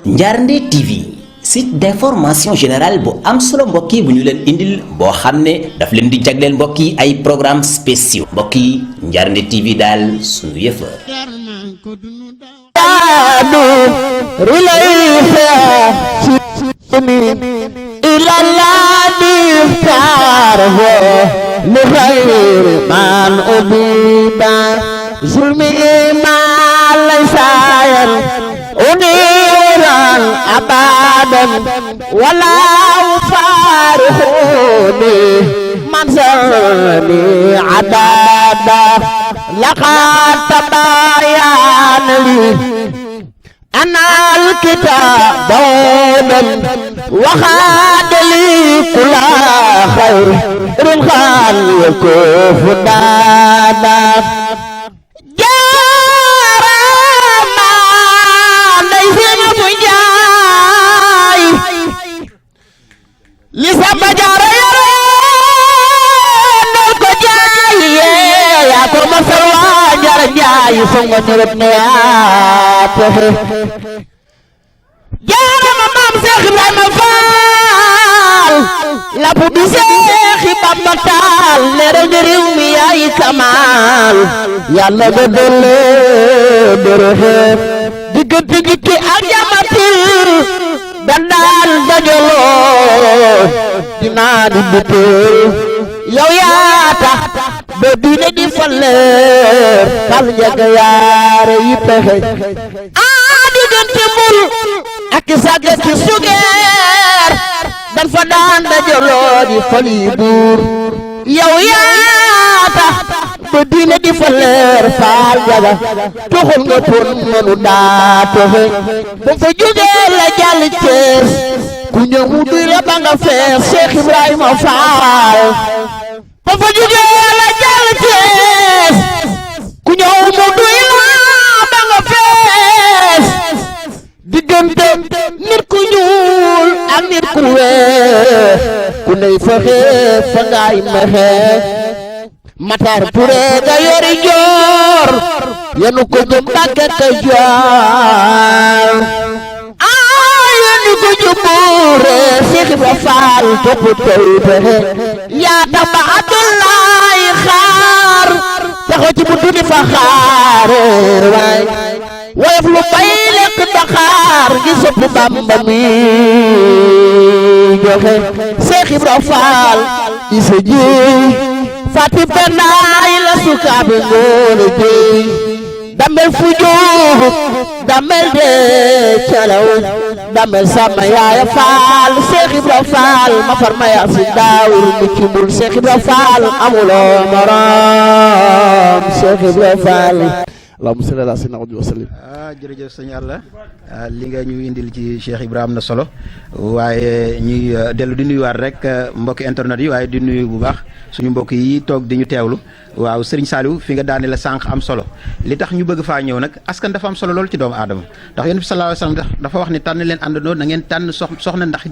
Njaarnde TV site d'information générale bu am solo mbokk yi bu ñu leen indil boo xam ne daf leen di jagleel mbokk yi ay programmes spéciaux mbokk yi Njaarnde TV daal sunu yëf لغير من أبيب ظلمي ما ليس أنيرا أبدا ولا أفارقني من زرني عدادا لقد تبين لي أنا الكتاب وخاد لي كل خير رمخان يكوف دادا جارما ليس مجاي لسب جاري نوكو جاي يا كرم سلوى جار جاي سنغ نربني جارما مام سيخ إبراهيم فال la bu di Seexi Bamba Taal leeral nga réew mi yaay kamaal yàlla nga dolle dërëxeem diggante jikki ak jamatil dandaan dajaloo dinaa di butéel yow yaa tax ba diine di falleer fal njëkk yaare yi pexe diggante mbul ak sàgga ci sugeer dan fa daan dajaloo di fali buur yow yaa tax ba diine di fa leer faal jaga toxul nga pon mënu daa toxe ba fa jógee la jàll Cees ku ñëw mu duy la ba nga fees Cheikh Ibrahima Faal ba fa jógee la jàll Cees ku ñëw mu duy la ba nga fees diggante nit ku ñuul ak nit ku weex ku ney fexe fa ngaay mexe Matar Touré ga yori joor yenu ko jëm Mbàkke Kajoor yenu ko jëm Buure Cheikh Ibra Faal topp tey fexe yaa tax ba Abdoulaye xaar taxaw ci buntu di fa xaare waay woyof lu bay lekk Dakar gi sopp Bamba mi joxe Cheikh Ibra Faal isa ji fati bennaay la sukaabe ngoone ji damel fujuh damel de calaw damel sama yaaya Faal Cheikh Ibra Faal ma farma yaasi daawur mu ci mbul Cheikh Ibra Faal amuloo morom Cheikh Ibra Faal Allahumma salli ala sayyidina Muhammad wa sallim. Jërëjëf sëñ Alla li nga ñu indil ci Cheikh Ibra am na solo waaye ñuy dellu di nuyuwaat rek mbokki internet yi waaye di nuyu bu baax suñu mbokk yi toog di ñu teewlu waaw Serigne Saliou fi nga daane la sànq am solo li tax ñu bëgg faa ñëw nag askan dafa am solo lool ci doomu aadama ndax Yonent bi sallallahu alayhi wasallam dafa wax ni tànn leen àndandoo na ngeen tànn soxna ndax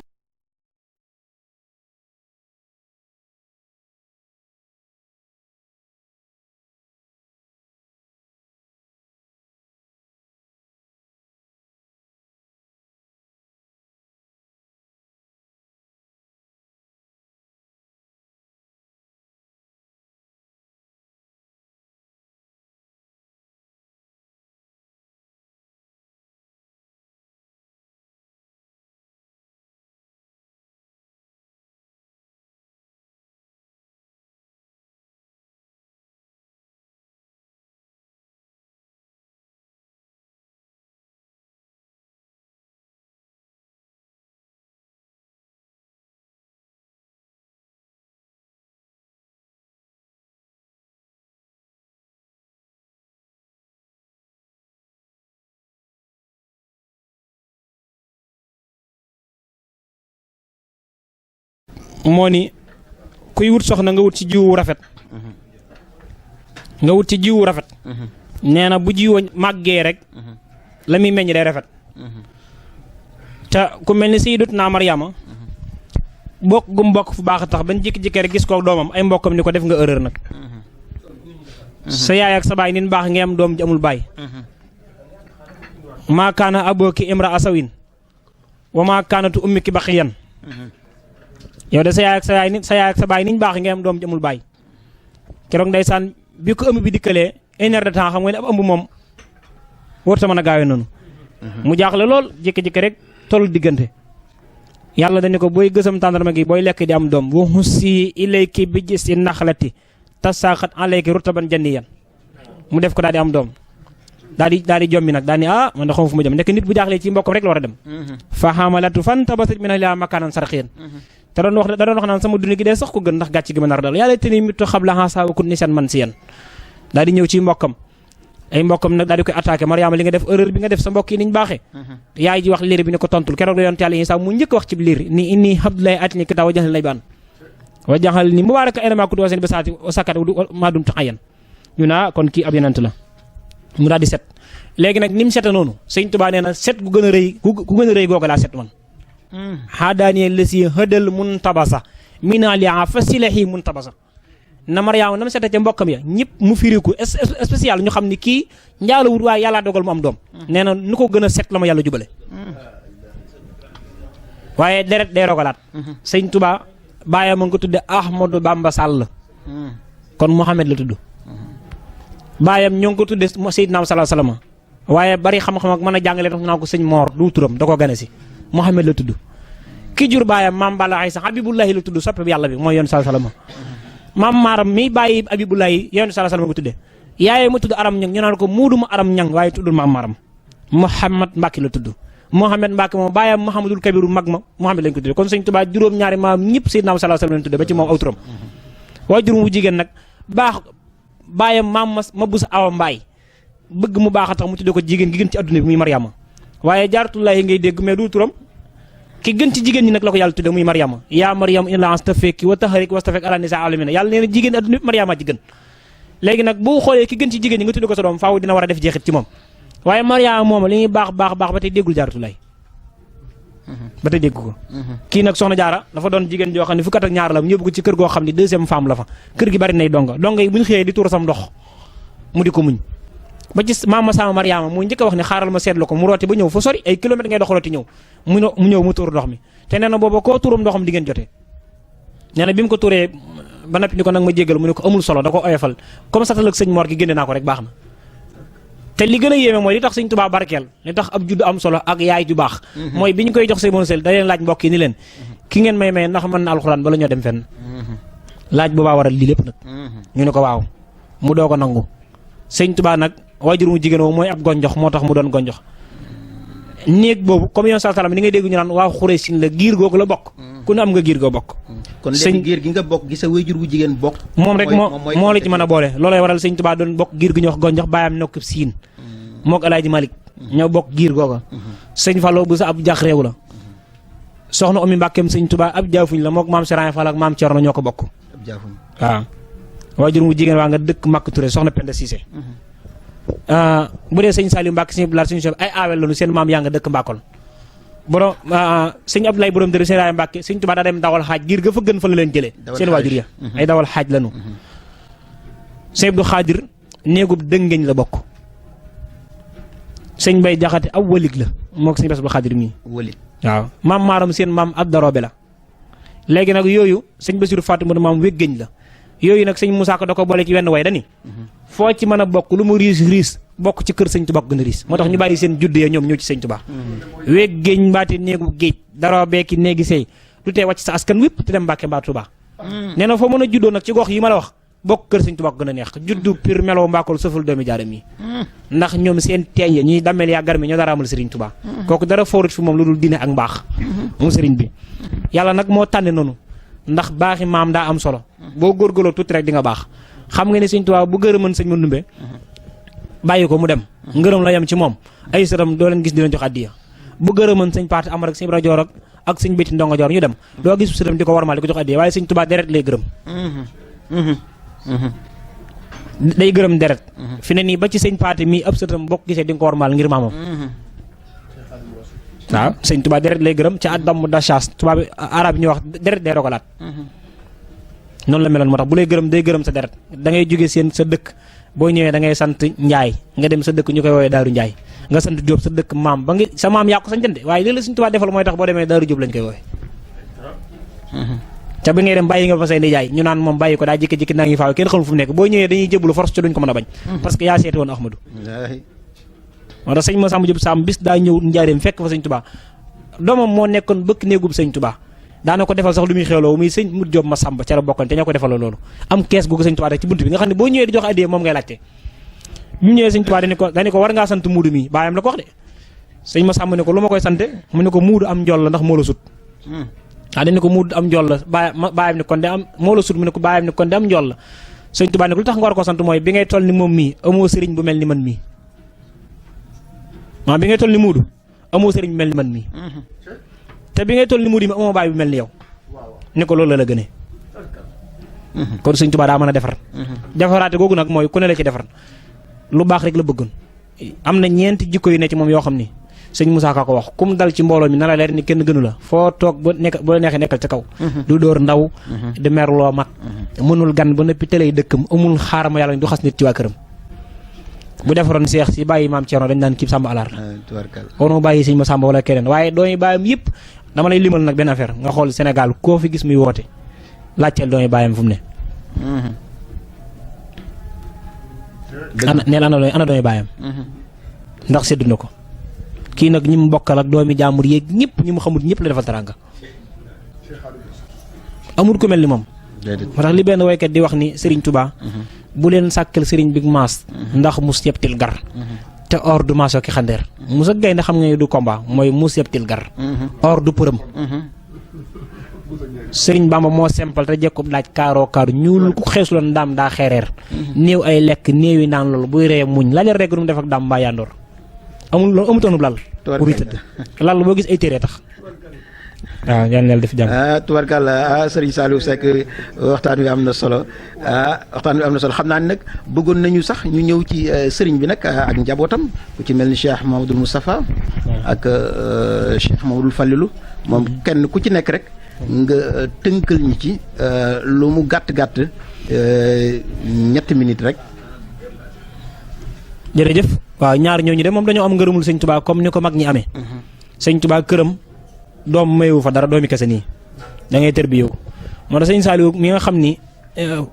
moo ni kuy wut soxna nga wut ci jiwu rafet nga wut ci jiwu rafet nee na bu jiwoo màggee rek la muy meññ day rafet te ku mel ni Sayyidatuna Maryama bokk gu mbokk fu baax a tax bañ jékki-jékki rek gis ko doomam ay mbokkam ni ko def nga erreur nag sa yaay ak sa baay nin baax ngeen am doom ji amul baay maa kaana abooki imra asawin wa maa kaanatu ummiki baqiyan yow de sa yaay ak sa baay niñ baax ngay am doom ji amul baay keroog ndeysaan bi ko ëmb bi dikkalee 1 heure de temps xam nga ne ab ëmb moom warta mën a gaawee noonu mu jaaxle lool jékki-jékki rek tollu diggante yàlla dañu ko booy gësam tàndarma gi booy lekk di am doom wa hussi ilayki bi jiz'i naxlati tasaqat alayki rutaban janniyan mu def ko daal di am doom daal di jommi nag daal ni man da xam fu ma jëm nekk nit bu jaaxlee ci mbokkam rek la war a dem fa hamalatu fantabasat min ahliha makanan sarqiyan te da doon wax naan sama dund gi dee sax ko gën ndax gàcc gi ma nar dal yàlla te ni mittu xabla hasa wa kun nisan man siyan daal di ñëw ci mbokkam ay mbokkam nag daal di koy attaqué Mariama li nga def erreur bi nga def sa mbokk yi niñ baaxee yaay ji wax liir bi ne ko tontul keroog la yonent Yàlla Isaa mu njëkk wax ci liir ni inni abdullahi atini kitaaba wa jaxal lay baan wa jaxal ni mubaaraka aynama kuntu wa seen basaati wa sakat maa dumtu hayyan ñu naa kon kii ab yonent la mu daal di set léegi nag ni mu sete noonu Sëñ Tuubaa nee na set gu gën a rëy ku gën a rëy googa laa set man xaadaaniyee la si hëdal mun tabasa minalia fa silahi mun tabasa na Mariama na mu sete ca mbokkam ya ñëpp mu firiku spécial ñu xam ni kii njaalo wut waaye yàlla dogal mu am doom nee na nu ko gën a set la ma yàlla jubale waaye deret day rogalaat Sëñ Tuubaa baayam a nga ko tudde Ahmadou Bamba Sall kon Mouhamed la tudd baayam ñoo ngi ko tudde Seydina sallallahu alayhi wasallam waaye bari xam-xam ak mën a jàngale tax ñu naan ko sëñ Moor du turam da ko gane si Mouhamed la tudd ki jur baayam maam Balla Aysa Habibullahi la tudd soppe bi yàlla bi mooy yoon sallallahu alayhi wasallam maam maaram mi bàyyi Habibullahi yoon sallallahu alayhi wasallam ko tudde yaayee mu tudd aram ñang ñu naan ko muudu ma aram ñang waaye tuddul maam maaram Mouhamad Mbacke la tudd Mouhamed Mbacke moom baayam Mouhamadul Kabiru mag ma Mouhamed lañ ko tudde kon Sëñ Tuubaa juróom-ñaari maam ñëpp Seydina sallallahu alayhi wasallam lañ tudde ba ci moom aw turam waaye juróom wu jigéen nag baax baayam maam ma busa awa mbaay bëgg mu baax a tax mu tudde ko jigéen gi gën ci adduna bi muy Mariama waaye jaaratullahi ngay dégg mais du turam ki gën ci jigéen ñi nag la ko yàlla tudde muy Mariama yaa Mariam inna astafaki wa taharik wa astafak ala nisa alamina yàlla nee na jigéen adduna bi Mariama ci gën léegi nag boo xoolee ki gën ci jigéen ñi nga tudde ko sa doom faaw dina war a def jeexit ci moom waaye Mariama moom li ñuy baax ba tey déggul jaaratullahi ba tey dégg ko kii nag soxna jaara dafa doon jigéen joo xam ne fukkat ak ñaar la mu yóbbu ko ci kër goo xam ne deuxième femme la fa kër gi bari nay donga yi bu ñu xëyee di tuur sam ndox mu di ko muñ ba ci maama sama Mariama mu njëkk a wax ne xaaral ma seetlu ko mu rooti ba ñëw fa sori ay kilomètres ngay dox rooti ñëw mu ñëw mu tuur ndox mi te nee na booba koo tuurum ndoxam di ngeen jotee nee na bi mu ko tuuree ba nappi ni ko nag ma jéggal mu ne ko amul solo da ko oyofal comme satal ak sëñ Mor gi génne naa ko rek baax na te li gën a yéeme mooy li tax Sëñ Tuubaa barkeel li tax ab juddu am solo ak yaay ju baax mooy bi ñu koy jox say monsel da leen laaj mbokk yi ni leen ki ngeen may ndax mën na alxuraan bala ñoo dem fenn laaj boobaa waral lii lépp nag ñu ne ko waaw mu doo ko nangu Sëñ Tuubaa nag waajur mu jigéen woo mooy ab gonjox moo tax mu doon gonjox néeg boobu comme yoon sallallahu alayhi wasallam ni ngay dégg ñu naan waa Xuraysin la giir googu la bokk ku ne am nga giir goo bokk kon léegi giir gi nga bokk gi sa waajur bu jigéen bokk moom rek moo la ci mën a boole loolay waral Sëñ Tuubaa doon bokk giir gi ñu wax gonjox baayam nekk siin mook Alaaji Malik ñoo bokk giir googa sëñ Fallu bu sa ab jax réew la soxna Umi Mbàkkeem Sëñ Tuubaa ab jaafuñ la mook maam Seraay Fall ak maam Cerno ñoo ko bokk waaw waajur mu jigéen waa nga dëkk Makka Touré soxna Penda Cissé bu dee sëñ Saliou Mbàkke sëñ Abdoulaye sëñ Sow ay aawel lañu seen maam yaa nga dëkk Mbakol borom sëñ Abdoulaye borom dëri seen raay Mbàkke Sëñ Tuubaa daa dem dawal xaaj giir ga fa gën fa la leen jëlee seen waajur ya ay dawal xaaj lañu sëñ Abdou Xaadir néegub dëngeñ la bokk sëñ Bay Jaxate ab walig la moo ko sëñ Bass Abdou Xaadir mii walig waaw maam maaram seen maam ab daroobe la léegi nag yooyu sëñ Basiru Fatima maam wéggeñ la yooyu nag sëñ Moussa Ka da ko boole ci wenn way dani foo ci mën a bokk lu mu riis bokk ci kër Sëñ Tuubaa gën a riis moo tax ñu bàyyi seen judd ya ñoom ñëw ci Sëñ Tuubaa wéggeñ mbaati néegu géej daroobe ki néegi sëy lu tee wàcc sa askan wépp te dem Mbàkke mbaa Tuubaa nee na foo mën a juddoo nag ci gox yi ma la wax bokk kër Sëñ Tuubaa gën a neex juddu pir meloo mbaakol sëfal doomi jaaram yi ndax ñoom seen teeñ ya ñuy dammel yaa garmi ñoo dara amal Sëriñ Tuubaa kooku dara foorit fi moom lu dul diine ak mbaax moom sëriñ bi yàlla nag moo tànne noonu ndax baaxi maam daa am solo boo góorgóorloo tuuti rek di nga baax xam nga ne Sëñ Tuubaa bu gërëmën sëñ ma ndumbe bàyyi ko mu dem ngërëm la yem ci moom ay sëram doo leen gis di leen jox addiya bu gërëmën sëñ Paate Amar ak sëñ Ibra Joor ak sëñ Béti Ndongo Joor ñu dem doo gis sëram di ko warmal di ko jox addiya waaye Sëñ Tuubaa deret lay gërëm day gërëm deret fi ne nii ba ci sëñ Paate mii ab sëtam bokk gisee di nga ko warmal ngir maamam waaw Sëñ Tuubaa deret lay gërëm ci addam da chasse tubaab bi arab yi ñuy wax deret day rogalaat noonu la meloon moo tax bu lay gërëm day gërëm sa deret da ngay jóge seen sa dëkk boo ñëwee da ngay sant Njaay nga dem sa dëkk ñu koy woowee Daaru Njaay nga sant Jóob sa dëkk maam ba ngi sa maam yaa ko sañcante waaye léeg la Sëñ Tuubaa defal mooy tax boo demee Daaru Jóob lañ koy woowe te bi ngay dem bàyyi nga fa say nijaay ñu naan moom bàyyi ko daa jékki-jékki naa ngi faaw kenn xamul fu mu nekk boo ñëwee dañuy jébbalu force ci duñ ko mën a bañ parce que yaa seeti woon Ahmadou moo tax sëñ Masamba Jóob Samb bis daa ñëw njaareem fekk fa Sëñ Tuubaa doomam moo nekkoon bëkk néegub Sëñ Tuubaa daana ko defal sax lu muy xewloo muy sëñ Mut Jóob Masamba ca la bokkoon te ñoo ko defaloo loolu am kees googu Sëñ Tuubaa rek ci bunt bi nga xam ne boo ñëwee di jox addiyee moom ngay laajte ñu ñëwee Sëñ Tuubaa dañu ko war ngaa sant muudu mi baayam la ko wax de sëñ Masamba ne ko lu ma koy sante mu ne ko muudu am njool la ndax moo la sut dañu ko muudu am njool la baayam ne kon de am moo la sut mu ne ko baayam ne kon de am njool la Sëñ Tuubaa ne ko lu tax nga war koo sant mooy bi ngay toll ni moom mii amoo sëriñ bu mel ni man mii bi ngay toll ni muudu amoo sëriñ bu mel ni man mii te bi ngay toll ni muudu mi amoo baay bu mel ni yow ne ko loolu la gënee kon Sëñ Tuubaa daa mën a defar defaraate googu nag mooy ku ne la ci defar lu baax rek la bëggoon am na ñeenti jikko yu ne ci moom yoo xam ni sëñ Moussa Ka ko wax kum dal ci mbooloo mi na la leer ni kenn gënu la foo toog ba neexee nekkal ca kaw du dóor ndaw di merloo mag mënul gan ba nëppi tëlay dëkkam amul xaarama yàlla du xas nit ci waa këram bu defaroon seex si bàyyi maam Thierno dañ daan kii Samba Alaar waroo bàyyi sëñ Masamba wala keneen waaye doomi bàyyam yëpp dama lay limal nag benn affaire nga xool Sénégal koo fi gis muy woote laajteel doomi bàyyam fu mu ne neel ana doomi bàyyam ndax séddu na ko kii nag ñi mu bokkal ak doomi jaamur yéeg ñëpp ñi mu xamul ñëpp la defal taranga amul ku mel ni moom moo tax li benn waykat di wax ni Serigne Touba bu leen sàkkal Serigne big maas ndax mus yebtil gar te or du maasoo ki xandeer mus ak gaynde xam nga ne du combat mooy mus yebtil gar or du përëm Serigne Bamba moo sempal te jekkub laaj kaaroo kaaru ñuul ku xeesuloon ndaam daa xeereer néew ay lekk néew yi naan loolu buy ree muñ laajal rek du mu def ak daam mbaa yandoor amul loolu amutoonub lal bu muy tëdd lal boo gis ay téere tax waaw yal na def jàmm tubarkalla Serigne Saliou Seck waxtaan wi am na solo xam naa ne nag bëggoon nañu sax ñu ñëw ci Serigne bi nag ak njabootam ku ci mel ni Cheikh Mamadou Moustapha ak Cheikh Mamadou Fallilou moom kenn ku ci nekk rek nga tënkal ñi ci lu mu gàtt-gàtt 3 minutes rek. jërëjëf waaw ñaar ñooñu de moom dañoo am ngërëmul Sëñ Tuubaa comme ni ko mag ñi amee Sëñ Tuubaa këram doom mayewu fa dara doomi kese nii da ngay tër bi yow moo tax Sëñ Saliou mi nga xam ni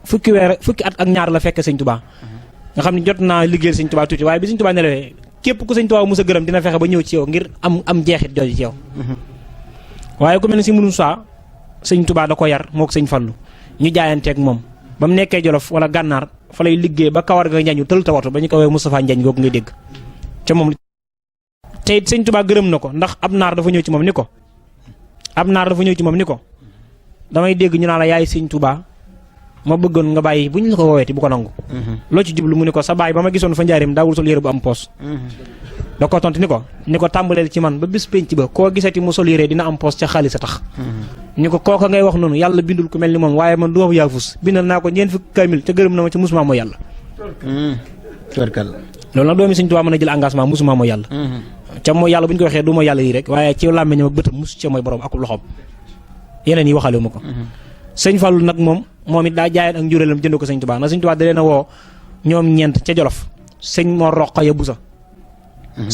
fukki at ak ñaar la fekk Sëñ Tuubaa nga xam ni jot naa liggéeyal Sëñ Tuubaa tuuti waaye bi Sëñ Tuubaa nelawee képp ku Sëñ Tuubaa mos a gërëm dina fexe ba ñëw ci yow ngir am jeexit jooju ci yow waaye ku mel ni si mënum saa Sëñ Tuubaa da ko yar moo ko Sëñ Fallu ñu jaayanteeg moom ba mu nekkee Jolof wala gànnaar fa lay liggéey ba kawar ga njañu tël tawatu ba ñu ko woowee Moustapha Njañ googu ngay dégg ca moom te it Sëñ Tuubaa gërëm na ko ndax ab naar dafa ñëw ci moom ni ko damay dégg ñu naan la yaay Sëñ Tuubaa ma bëggoon nga bàyyi bu ñu la ko wooweeti bu ko nangu loo ci jublu mu ni ko sa baay ba ma gisoon fa njaarim daawul sol yére bu am poos da ko tontu ni ko tàmbaleel ci man ba bis penc ba koo gisati mu sol yére dina am poos ca xaalis a tax ni ko kooka ngay wax noonu yàlla bindul ku mel ni moom waaye man du ma yaafus bindal naa ko ñeent fukki kaamil te gërëm na ma ci musuma mooy yàlla loolu nag doomi Sëñ Tuubaa mën a jël engagement musuma mooy yàlla ca mooy yàlla bu ñu ko waxee du mooy yàlla yi rek waaye ci làmmiñam ak bëtam musu ca mooy borom ak loxoom yeneen yi waxale ma ko Sëñ Fallu nag moom it daa jaayeen ak njuréelam jënd ko Sëñ Tuubaa na Sëñ Tuubaa da leen a woo ñoom ñeent ca Jolof sëñ Mor Roqaya Busa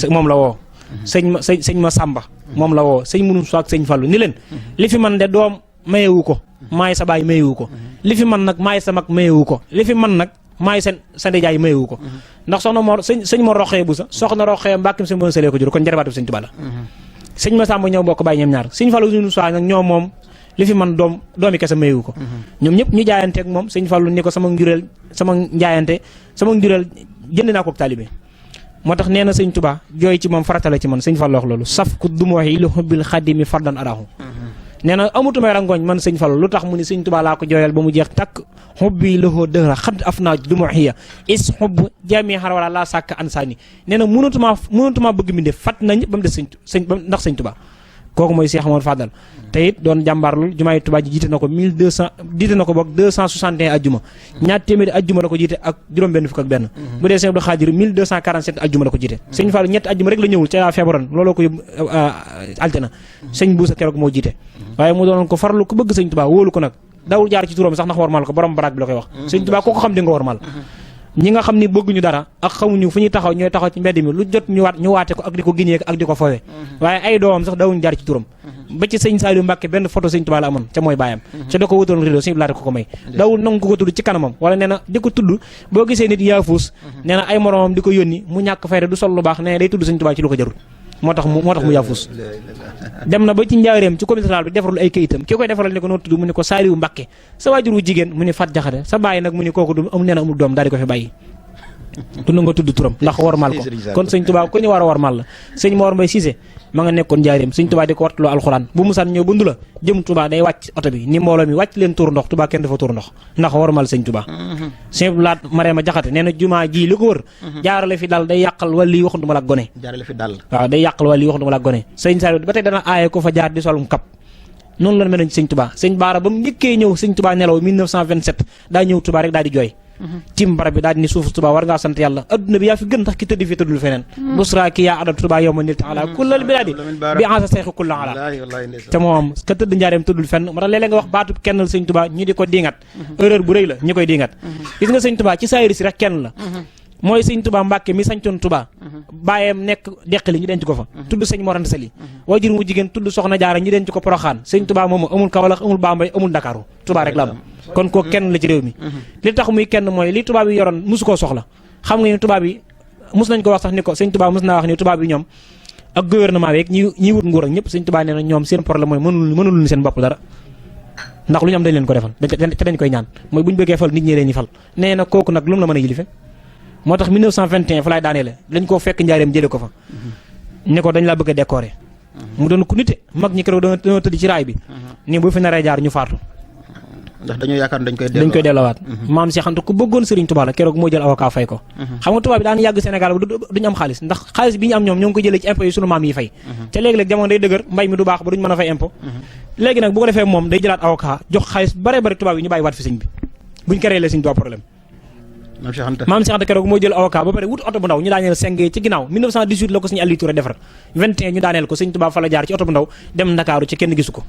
moom la woo sëñ ma Sàmba moom la woo sëñ Munum Suwaak Sëñ Fallu ni leen li fi man de doom mayewu ko maay sa baay mayewu ko li fi man nag maay sa mag mayewu ko li fi man nag maay sa ndijaay mayewu ko ndax soxna Mor sëñ Mor Roqaya Busa soxna Roqaya Mbàkkim sëñ Mor Sëlee ko jur kon njarabaatu Sëñ Tuubaa la sëñ ma Sàmba ñëw bokk bàyyi ñoom ñaar sëñ Fallu Munum Suwaak nag ñoom moom li fi man doomi kese mayewu ko ñoom ñëpp ñu jaayanteeg moom Sëñ Fallu ni ko sama njureel jënd naa ko taalibe moo tax nee na Sëñ Tuubaa jooy ci moom farata la ci man Sëñ Fallu wax loolu saf ku dumooxi li xubbil xadimi fardan arahu nee na amutumay rangooñ man Sëñ Fallu lu tax mu ni Sëñ Tuubaa laa ko jooyal ba mu jeex takk xubbi loxoo dëxra xadd af naa dumooxiya is xubb jami xar wala laa sàkk ansaani nee na mënatuma bëgg mi def fat na ñëpp ba mu des ndax Sëñ Tuubaa kooku mooy Cheikh Amadou Fadal te it doon jàmbaar lool jumaay Tuubaa ji jiite na ko 261 ajjuma ñaar téeméeri ajjuma la ko jiite ak juróom-benn fukk ak benn bu dee Sëñ Abdou Xaadir 1247 ajjuma la ko jiite Sëñ Fallu ñetti ajjuma rek la ñëwul ca feebaroon looloo ko yóbbu altena Sëñ Buusa keroog moo jiite waaye mu doonoon ko farlu ku bëgg Sëñ Tuubaa wóolu ko nag dawul jaar ci turam sax ndax warmal ko borom baraag bi la koy wax Sëñ Tuubaa koo ko xam di nga warmal ñi nga xam ni bëgguñu dara ak xamuñu fu ñuy taxaw ñooy taxaw ci mbedd mi lu jot ñu waate ko ak di ko giñee ak di ko fowe waaye ay doomam sax dawuñu jaar ci turam ba ci sëñ Saliou Mbacke benn photo sëñ Touba la amoon ca mooy baayam ca da ko wutaloon rido sëñ laata ko may dawul nangu ko tudd ci kanamam wala nee na di ko tudd boo gisee nit yaafuus nee na ay moromam di ko yónni mu ñàkk fayda du sol lu baax nee na day tudd sëñ Touba ci lu ko jarul moo tax mu yaafus dem na ba ci njaareem ci comité rural bi defarul ay kayitam ki koy defaral ni ko noo tudd mu ni ko Saliou Mbacke sa waajur wu jigéen mu ni Fat Jaxate sa bàyyi nag mu ni kooku du nee na amul doom daal di ko fi bàyyi dund nga tudd turam ndax warmal ko kon sëñ Touba ku ñu war a warmal la sëñ Mor Mbaye Cissé ma nga nekkoon njaareem sëñ Touba di ko wattaloo alxuraan bu musaan ñëw bundu la jëm Touba day wàcc oto bi ni mbooloo mi wàcc leen tuur ndox Touba kenn dafa tuur ndox ndax warmal sëñ Touba sëñ laat Mariama Jaxate nee na jumaa ji li ko wër jaarale fi dal day yàqal wala lii waxantuma la gone jaarale fi dal waaw day yàqal wala lii waxantuma la gone sëñ Saliou ba tey dana aaye ko fa jaar di solum kap noonu la mel ci sëñ Touba sëñ Baara ba mu njëkkee ñëw sëñ Touba nelaw 1927 daa ñëw Touba rek daal di jooy tim barab bi daal di ni suuf Touba war ngaa sant yàlla adduna bi yaa fi gën ndax ki tëdd fi tëddul feneen busra ki yaa adab Touba yow ma nil taala kullal bi daadi bi ansa sayxi kulla ala te moom ka tëdd njaareem tëddul fenn moo tax léeg-léeg nga wax baatu kennal sëñ Touba ñu di ko diingat erreur bu rëy la ñi koy diingat gis nga sëñ Touba ci saayir si rek kenn la mooy sëñ Touba Mbacke mi sañcoon Touba bàyyam nekk deqali ñu denc ko fa tudd sëñ Mor Anta Sali waajur mu jigéen tudd Soxna Jaara ñu denc ko Poroxaan sëñ Touba moomu amul Kaolack amul Bambey amul Ndakaaru Touba rek la am kon koo kenn la ci réew mi li tax muy kenn mooy li tubaab yi yoroon musu koo soxla xam nga ni tubaab yi mus nañ ko wax sax ni ko sëñ Touba mus naa wax ni tubaab yi ñoom ak gouvernement bi ñi wut nguur ak ñëpp sëñ Touba nee na ñoom seen problème mooy mënul seen bopp dara ndax lu ñu am dañ leen ko defal te dañ koy ñaan mooy bu ñu bëggee fal nit ñi leen ñi fal nee na kooku nag lu mu la mën a yilife moo tax 1921 fa laay daaneele dañ koo fekk njaareem jële ko fa ne ko dañ laa bëgg a décorer mu doon ku nite mag ñi keroog dañoo tëdd ci raay bi nii bu fi naree jaar ñu faatu ndax dañoo yaakaar dañ koy delloowaat maam Cheikh Anta ku bëggoon Serigne Touba la keroog moo jël avocat fay ko xam nga tubaab bi daan yàgg Sénégal ba duñu am xaalis ndax xaalis bi ñu am ñoom ñoo ngi ko jëlee ci impôt yi sunu maam yi fay te léegi-léegi jamono day dëgër mbay mi du baax ba duñu mën a fay impôt léegi nag bu ko defee moom day jëlaat avocat jox xaalis bare bare tubaab yi ñu bàyyi waat fi sëñ bi buñ créé la sëñ du problème maam Cheikh Anta keroog moo jël avocat ba pare wut oto bu ndaw ñu daaneel seng ci ginnaaw 1918 la ko sëñ Aliou Touré defar 21 ñu daaneel ko sëñ Touba fa la jaar ci oto bu ndaw dem Ndakaaru ci kenn gisu ko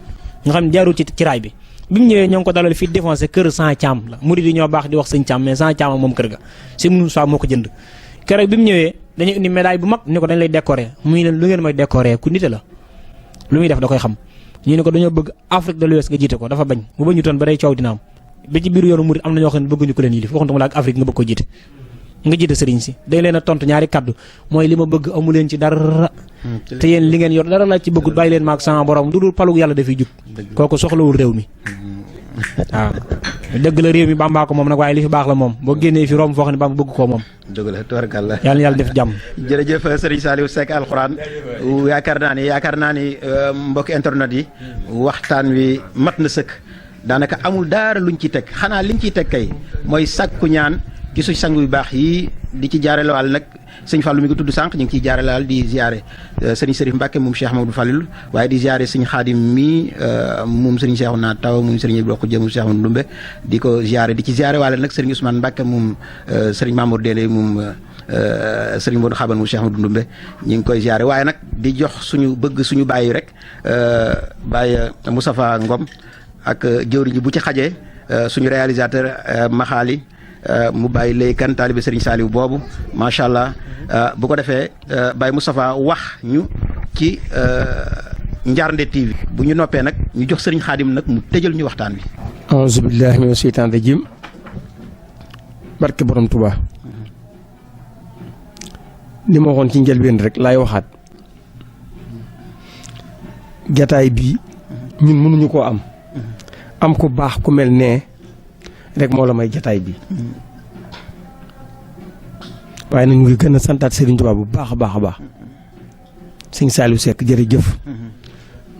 nga xam ne jaarul ci raay bi bi mu ñëwee ñoo ngi ko dalal fii défoncé kër San Thiam la murid yi ñoo baax di wax sëñ Thiam mais San Thiam moom kër ga si mënu soi moo ko jënd keroog bi mu ñëwee dañuy indi médaille bu mag ni ko dañ lay décorer muy leen lu ngeen may décorer ku nite la lu muy def da koy xam ñu ne ko dañoo bëgg Afrique de l'Ouest nga jiite ko dafa bañ mu bañu toon ba day coow dina am ba ci biir yoonu murid am na ñoo xam ne bëgguñu ko leen yilif waxantuma la ak Afrique nga bëgg ko jiite nga jiite sëriñ si dañ leen a tontu ñaari kaddu mooy li ma bëgg amu leen ci dara te yéen li ngeen yor dara la ci bëggut bàyyi leen maag sama borom du dul palug yàlla dafay jub kooku soxlawul réew mi waaw dëgg la réew mi Bàmbaa ko moom nag waaye li fi baax la moom boo génnee fi romb foo xam ne Bàmba bëgg koo moom dëgg la tubarkalla yàlla def jàmm jërëjëf Serigne Saliou Seck alxuraan yaakaar naa ni mbokki internet yi waxtaan wi mat na sëkk daanaka amul dara luñ ci teg xanaa liñ ciy teg kay mooy sàkku ñaan ci suñ sang yu baax yi di ci jaarale waal nag sëñ Fallou mi ko tudd sànq ñu ngi ciy jaarale waal di ziare sëriñ Serif Mbacke moom Cheikh Mamadou Fallilou waaye di ziare sëñ Xaadim mi moom sëriñ Cheikh naa taw moom sëriñ Ibrahima Khoudia moom Cheikh Mamadou Ndumbe di ko ziare di ci ziare waale nag sëriñ Ousmane Mbacke moom sëriñ Mamour Délé moom sëriñ Modou Xaban moom Cheikh Mamadou Ndumbe ñu ngi koy ziare waaye nag di jox suñu bëgg suñu bàyyi rek bàyyi Moustapha Ngom ak jëwriñ ji bu ci xajee suñu réalisateur Maxaali mu bàyyi léykan taalibe Serigne Saliou boobu macha allah bu ko defee Baye Moustapha wax ñu ci Ndiarndé TV bu ñu noppee nag ñu jox Serigne Khadim nag mu tëjal ñu waxtaan bi. auzu billahi mina sheytaan rajim barke borom Touba li ma waxoon ci njëlbeen rek laay waxaat jataay bii ñun mënuñu koo am ku baax ku mel ne rek moo la may jataay bi waaye nag ñu ngi gën a santaat Serigne Touba bu baax a baax a baax Serigne Saliou Seck jërëjëf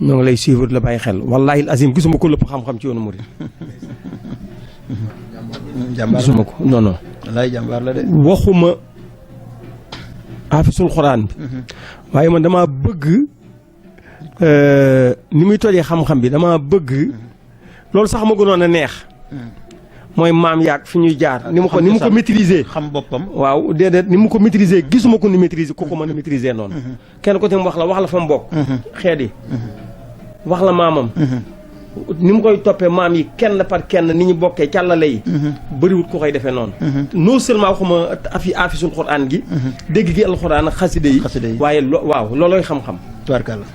ñoo ngi lay suivre la bàyyi xel wallaahi azim gisuma ko lépp xam-xam ci yoonu murid gisuma ko non non wallaay jàmbaar la de waxuma afisul xuraan bi waaye man dama bëgg ni muy tojee xam-xam bi dama bëgg loolu sax ma gënoon a neex mooy maam yaag fi ñuy jaar ni mu ko maîtriser xam boppam waaw déedéet ni mu ko maîtriser gisuma ko ni maîtriser ku ko mën a maîtriser noonu kenn ko tam wax la fa mu bokk xeet yi wax la maamam ni mu koy toppee maam yi kenn par kenn ni ñu bokkee càllale yi bëriwut ku koy defee noonu non seulement waxuma afisul xuraan gi dégg gi alxuraan ak xaside yi waaye waaw loolooy xam-xam tubaarkàlla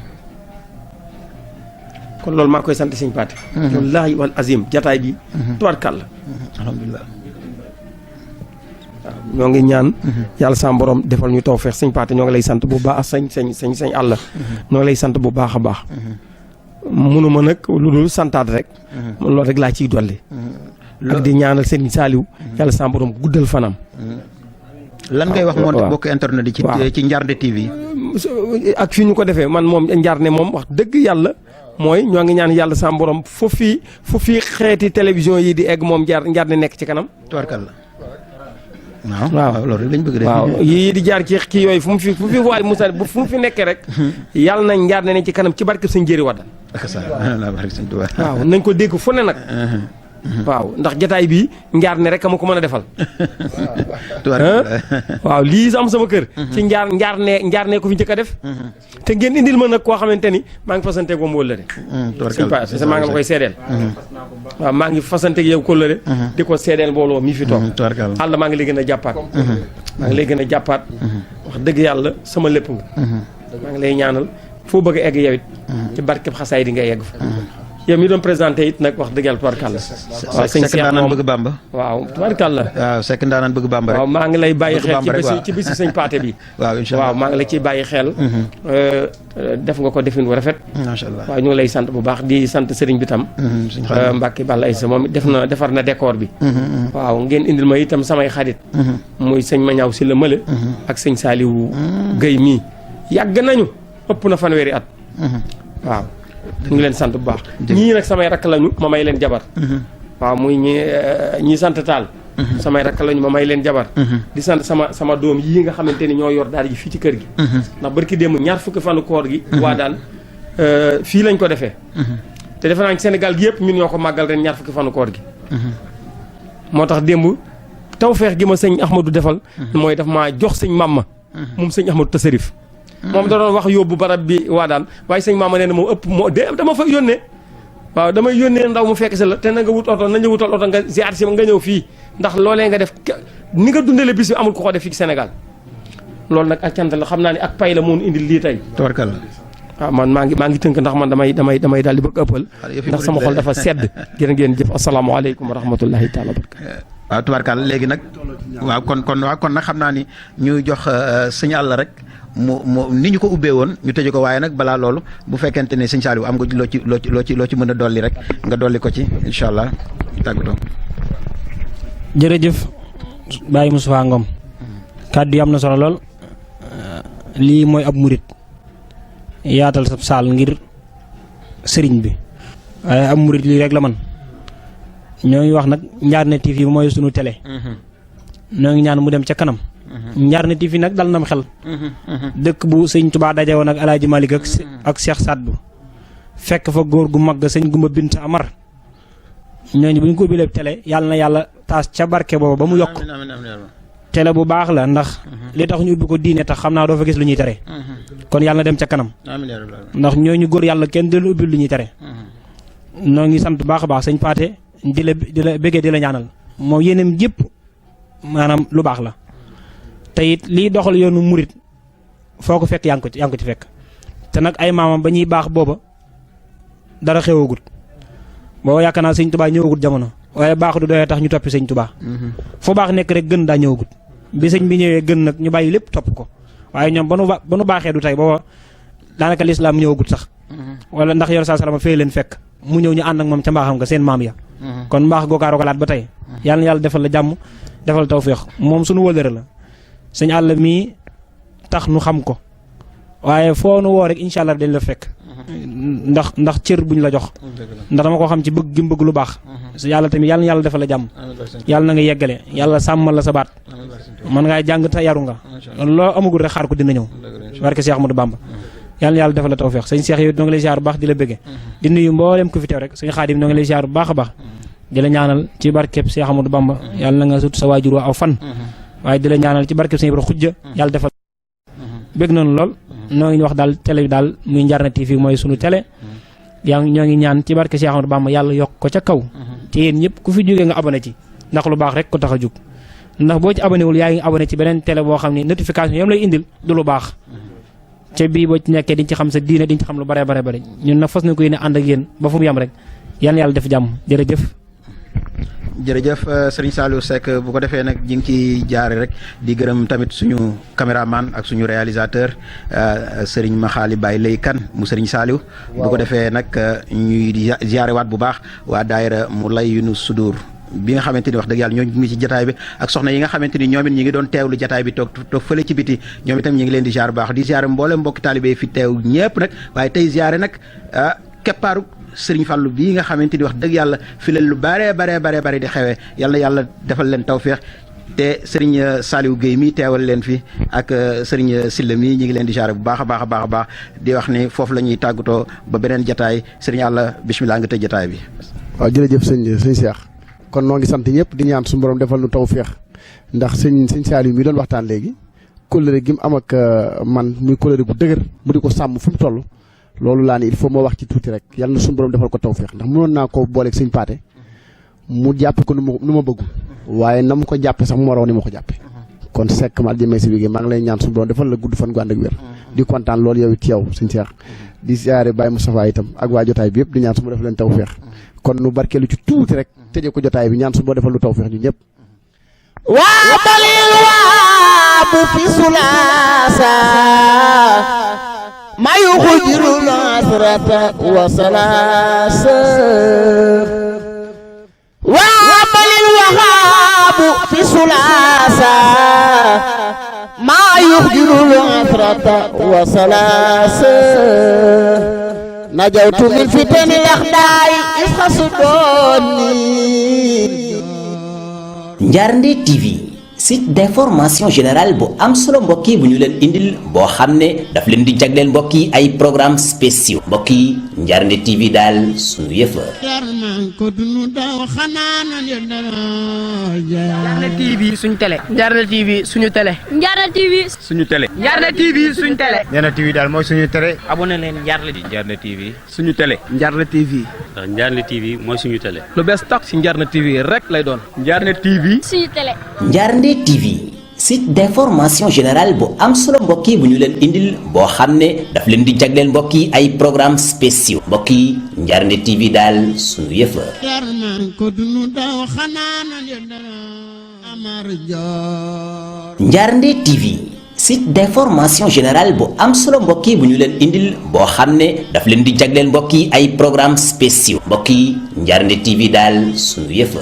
kon loolu maa koy sant sëñ Paate wallaahi wal azim jataay bi tubaarkàlla alhamdulilah waaw ñoo ngi ñaan yàlla sa borom defal ñu tawfeex sëñ Paate ñoo ngi lay sant bu baax sañ àlla ñoo ngi lay sant bu baax a baax mënuma nag lu dul santaat rek loolu rek laa ciy dolli ak di ñaanal Serigne Saliou yàlla sa borom guddal fanam lan ngay wax moom bokk internet yi ci Njarnde TV ak fi ñu ko defee man moom Njarnde moom wax dëgg yàlla mooy ñoo ngi ñaan yàlla sa borom fu fi xeeti télévision yi di egg moom Njarnde nekk ci kanam tubaarkàlla waaw loolu lañ bëgg de waaw yii di jaar ci kii yooyu fu mu fi waay Moussa fu mu fi nekkee rek yàlla nañ Njarnde ne ci kanam ci barke Sëñ Jéeri Wadda waaw nañ ko dégg fu ne nag waaw ndax jataay bi Njarnde rek ma ko mën a defal waaw lii am sama kër ci Njarnde ko fi njëkk a def te ngeen indil ma nag koo xamante ni maa ngi fasanteeg moom wóllëre maa ngi la koy seedeel waaw maa ngi fasanteeg yow kóllëre di ko seedeel mbooloo mi fi toog àll maa ngi lay gën a jàppaat maa ngi lay gën a jàppaat wax dëgg yàlla sama lépp nga maa ngi lay ñaanal foo bëgg a egg yow it ci barkeb xasaay di nga yegg fa yow mi doon présenté it nag wax dëgg yàlla tubaarkàlla waaw sëñ Seex Ndaanaan bëgg Bamba waaw tubaarkàlla waaw Seck Ndaanaan bëgg Bamba rek waaw maa ngi lay bàyyi xel ci bési sëñ Paate bi waaw incha allah waaw maa ngi la ciy bàyyi xel def nga ko defin bu rafet macha allah waaw ñu ngi lay sant bu baax di sant sëriñ bi tam Mbàkke Balla Aysa moom defar na décor bi waaw ngeen indil ma itam samay xarit muy sëñ Mañaaw si la mële ak sëñ Saaliwu Gëy mii yàgg nañu ëpp na fanweeri at waaw ñu ngi leen sant bu baax ñii nag samay rakk lañu ma may leen jabar waaw muy ñi sant Taal samay rakk lañu ma may leen jabar di sant sama doom yii nga xamante ni ñoo yor daal ji fii ci kër gi ndax barki démb ñaar fukki fanu koor gi waa daan fii lañ ko defee te defe naa ci Sénégal gi yëpp ñun ñoo ko màggal ren ñaar fukki fanu koor gi moo tax démb tawfeex gi ma sëñ Ahmadou defal mooy daf maa jox sëñ Mamma moom sëñ Ahmadou Tasarif moom da doon wax yóbbu barab bi waa daan waaye sëñ Maama nee na moo ëpp moo dama fa yónnee waaw damay yónnee ndaw mu fekk si la te na nga wut oto nañ la wutal oto nga ziar si nga ñëw fii ndax loolee nga def ni nga dundale bis bi amul ko def fii ci Sénégal loolu nag ak cant la xam naa ne ak pay la moon indil lii tey tubaarkàlla waaw man maa ngi tënk ndax man damay daal di bëgg ëppal ndax sama xol dafa sedd jërë ngeen jëf asalaamaaleykum wa rahmatullahi taala wa barakatu waaw tubaarkàlla léegi nag waaw kon nag xam naa ni ñu jox sëñ Alla rek mu ni ñu ko ubbee woon ñu tëjee ko waaye nag balaa loolu bu fekkente ne sëñ Saliou am nga loo ci mën a dolli rek nga dolli ko ci incha allah tàggatoo. jërëjëf Baye Moustapha Ngom kàddu yi am na solo lool lii mooy ab murit yaatal sa saal ngir sëriñ bi waaye ab murit lii rek la man ñoo ngi wax nag Njarnde TV mooy sunu télé ñoo ngi ñaan mu dem ca kanam Njarnde TV nag dal nam xel dëkk bu sëñ Touba daje woon ak Alaaji Malik ak Cheikh Sadbu fekk fa góor gu mag sëñ Gumba Bint Amar ñooñu bu ñu ko ubbilee télé yàlla na yàlla taas ca barke boobu ba mu yokk télé bu baax la ndax li tax ñu ubbi ko diine tax xam naa doo fa gis lu ñuy tere kon yàlla na dem ca kanam ndax ñooñu góor yàlla kenn du ubbi lu ñuy tere noo ngi sant baax a baax sëñ Paate di la bëggee di la ñaanal moom yéenam yëpp maanaam lu baax la te it lii doxal yoonu murit foo ko fekk yaa ngi ko ci fekk te nag ay maamam ba ñuy baax booba dara xewagut booba yaakaar naa sëñ Tuubaa ñëwagut jamono waaye baax du doyee tax ñu toppi sëñ Tuubaa fu baax nekk rek gën daa ñëwagut bi sëñ bi ñëwee gën nag ñu bàyyi lépp topp ko waaye ñoom ba nu baaxee du tey booba daanaka lislaam ñëwagut sax wala ndax yor saa salama fee leen fekk mu ñëw ñu ànd ak moom ca mbaaxam nga seen maam ya kon mbaax gookaaro galaat ba tey yàlla na yàlla defal la jàmm defal tawféex moom suñu wëlëre la sëñ Alla mii tax nu xam ko waaye foo nu woo rek incha allah dañ la fekk ndax cër buñ la jox ndax dama ko xam ci bëgg gi mu bëgg lu baax su yàlla tamit yàlla na yàlla defal la jàmm yàlla na nga yeggale yàlla sàmmal la sa baat man ngaa jàng te yaru nga loo amagul rek xaar ko dina ñëw barke Cheikh Ahmadou Bamba yàlla na yàlla defal la tawféex sëñ Cheikh yow noo ngi lay ziar bu baax di la bëgge di nuyu mboolem ku fi teew rek sëñ Xaadim noo ngi lay ziar bu baax a baax di la ñaanal ci barkeb Cheikh Ahmadou Bamba yàlla na nga sut sa waajur wa aw fan waaye di la ñaanal ci barkeb sëñ Ibra Xujja yàlla defal bëgg noonu lool noo ngi wax daal télé bi daal muy Njarnde TV mooy sunu télé ñoo ngi ñaan ci barke Cheikh Ahmadou Bamba yàlla yokk ko ca kaw te yéen ñëpp ku fi jógee nga abonné ci ndax lu baax rek ko tax a jóg ndax boo ci abonné wul yaa ngi abonné ci beneen télé boo xam ne notification yam lay indil du lu baax ca bii boo ci nekkee diñ ci xam sa diine diñ ci xam lu bare ñun nag fas na ko yéene ànd ak yéen ba fu mu yem rek yal na yàlla def jàmm jërëjëf. jërëjëf Serigne Saliou Seck bu ko defee nag ñu ngi ciy jaare rek di gërëm tamit suñu caméraman ak suñu réalisateur Serigne Maxaali Baye Lay Kan mu Serigne Saliou. bu ko defee nag ñuy jaare waat bu baax waa daayira mu lay yunu sudur bi nga xamante ni wax dëgg yàlla ñoo ngi ci jataay bi ak soxna yi nga xamante ni ñoom it ñi ngi doon teewlu jataay bi toog fële ci biti ñoom itam ñi ngi leen di jaar baax di ziare mboolem mbokki taalibe fi teew ñëpp nag waaye tey ziare nag keppaaru Sëriñ Fàllu bii nga xamante ni wax dëgg yàlla fi leen lu bare di xewee yàlla defal leen tawféex te Sëriñ Saliou Guèye mi teewal leen fi ak Sëriñ Silla mi ñi ngi leen di ziare bu baax a baax di wax ni foofu la ñuy tàggatoo ba beneen jataay Sëriñ Yàlla bismillah nga tëj jataay bi. waaw jërëjëf sëñ Cheikh kon noo ngi sant ñëpp di ñaan suñu borom defal nu tawféex ndax sëñ Saliou mi doon waxtaan léegi kóllëre gi mu am ak man muy kóllëre bu dëgër mu di ko sàmm fu mu toll loolu laa ni il faut moo wax ci tuuti rek yàlla na suñu borom defal ko tawféex ndax mënoon naa ko booleeg sëñ Paate mu jàppe ko nu ma bëggul waaye na mu ko jàppe sax mu raw ni ma ko jàppe kon Seck ma aljamee si bigé maa ngi lay ñaan suñu borom defal la gudd fan gu ànd ak wér di kontaan loolu yow it yow sëñ Cheikh di siyaare Baye Moustapha itam ak waa jotaay bi yëpp di ñaan su ma def leen tawféex kon nu barkeelu ci tuuti rek tëjee ko jotaay bi ñaan su ma defal lu tawféex ñu ñëpp waa balil waa bu fi sulaasa ma yuxujirul asrata wa salaasa waa balil waa bu fi sulaasa ma yuxujirul asrata wa salaasa najawtu min fitani laxdaay isxasudoni. Njaarnde TV site d'information générale bu am solo mbokk yi bu ñu leen indil boo xam ne daf leen di jagleel mbokk yi ay programmes spéciaux mbokk yi Njaarnde TV daal suñu yëfa. Njaarnde TV suñu télé. Njaarnde TV suñu télé. Njaarnde TV suñu télé. Njaarnde TV suñu télé. Njaarnde TV daal mooy suñu télé. abonné leen Njaarnde TV suñu télé. Njaarnde TV. ndax Njaarnde TV mooy suñu télé. lu bees tax ci Njaarnde TV rek lay doon. Njaarnde TV. suñu télé. Njaarnde TV site d'information générale bu am solo mbokk yi bu ñu leen indil boo xam ne daf leen di jagleel mbokk yi ay programmes spéciaux mbokk yi Njaarnde TV daal suñu yëfa. Njaarnde TV site d'information générale bu am solo mbokk yi bu ñu leen indil boo xam ne daf leen di jagleel mbokk yi ay programmes spéciaux mbokk yi Njaarnde TV daal suñu yëfa.